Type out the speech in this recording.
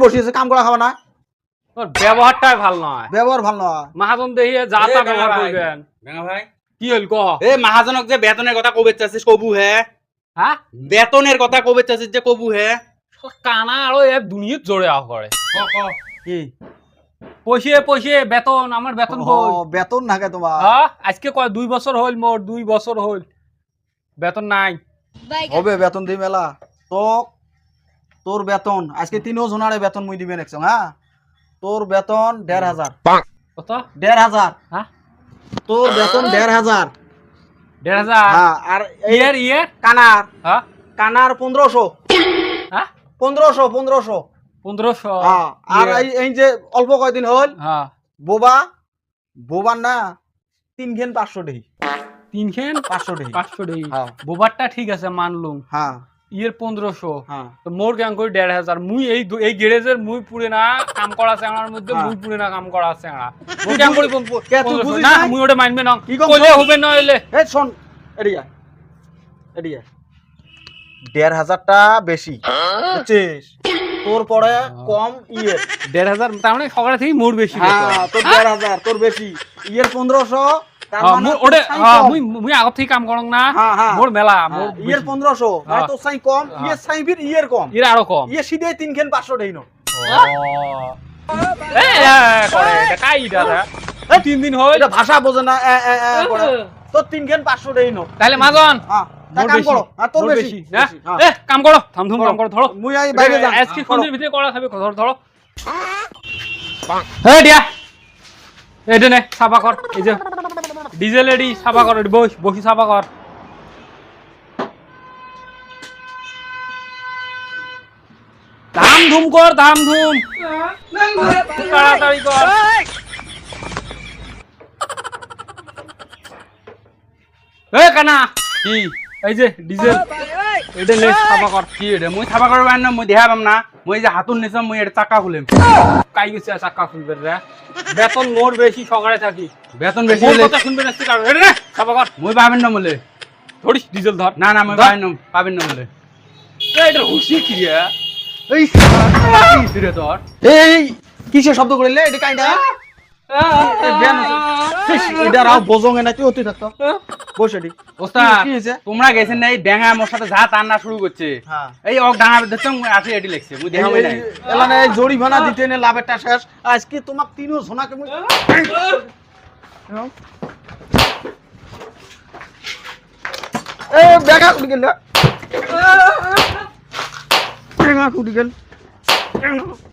বসিয়েছে কাম করা খাওয়া না তোর ব্যবহারটাই ভালো নয় ব্যবহার ভালো নয় মহাজন দেখিয়ে যা তা ব্যবহার করবেন বেঙ্গা ভাই কি হইল ক এ মহাজনক যে বেতনের কথা কবে চাচ্ছিস কবু হে হ্যাঁ বেতনের কথা কবে চাচ্ছিস যে কবু হে কানা আরো এক দুনিয়া জোরে আহ করে কি পয়সে বেতন আমার বেতন কই বেতন নাকে তোমার হ্যাঁ আজকে কয় 2 বছর হইল মোর 2 বছর হইল বেতন নাই হবে বেতন দিই মেলা তো তোর বেতন আজকে 3 জনারে বেতন মুই দিবেন একসঙ্গ হ্যাঁ তোর বেতন 1500 কত 1500 হ্যাঁ তোর বেতন 1500 1500 হ্যাঁ আর ইয়ার কানার হ্যাঁ কানার 1500 হ্যাঁ 1500 1500 হ্যাঁ আর এই যে অল্প কয়দিন হল হ্যাঁ বোবার না 3 ঘেন 500 দেই 3 খেন 500 দেই 500 দেই হ্যাঁ বোবারটা ঠিক আছে মানলুম হ্যাঁ ইয়ের 1500 হ্যাঁ তো মোর কেন কই 1500 মুই এই গ্যারেজের মুই পুরে না কাম করা চেংড়ার মধ্যে মুই পুরে না কাম করা চেংড়া মুই কেন করি কে তুই বুঝিস না না মুই ওটা মানবে না কি কম কইলে হবে না হইলে এই শোন এদিয়া 1500 টা বেশি বুঝছিস তোর পরে কম ইয়ে 1500 তার মানে সকালে থেকে মোর বেশি হ্যাঁ তোর 1500 তোর বেশি ইয়ের 1500 তার মানে মোর ওটা মুই আগত থেকে কাম করং না হ্যাঁ হ্যাঁ মোর মেলা মোর ইয়ের 1500 মানে তোর সাই কম ইয়ের সাই ভির ইয়ের কম এর আরো কম ইয়ে সিধে 3 ঘেন 500 দেই না করে এটা কাইডা রে 3 দিন হইল এটা ভাষা বোঝে না করে তোর 3 ঘেন 500 দেই না তাহলে মাজন হ্যাঁ তা কাম করো আর তোর বেশি না এ কাম করো থাম কাম করো ধরো মুই আই বাইরে যাম আজকে কোনের ভিতরে করা খাবে ধরো হে দিয়া এটা নে সাফা কর এই যে ডিজেল এডি সাফা কর বসি সাফা কর ধাম কর তাড়াতাড়ি কর এ কানা কি এই যে ডিজেল এটা নে সাফা কর কি রে মুই থাবা করব না মুই দেহা পাম না মুই যে হাতুন নিছম মুই এটা চাকা খুলিম কাই গেছে চাক্কা খুলবে রে বেতন মোর বেশি সকালে থাকি বেতন বেশি মোর হলে কথা শুনবে না স্পিকার এটা নে সাফা কর মুই পাবেন না বলে ধরিস ডিজেল ধর না মুই পাবেন না বলে এটা হুশি কি রে এই কি রে তোর এই কিসে শব্দ করিলে এটা কাইডা এটা রাও বোঝোগে না তুই অতি থাকতো বসে দি ওস্তাদ কি হইছে তোমরা গেছেন না এই ড্যাঙ্গা মোর সাথে যা টান্না শুরু করছে হ্যাঁ এই ওক ডাঙা দেখছ মুই আসি এডি লাগছে মুই দেখাম নাই এলানে জরিমানা দিতে নে লাভেরটা শেষ আজকে তোমাক 3 জনাকে মুই এ বেগা উঠি গেল বেগা উঠি গেল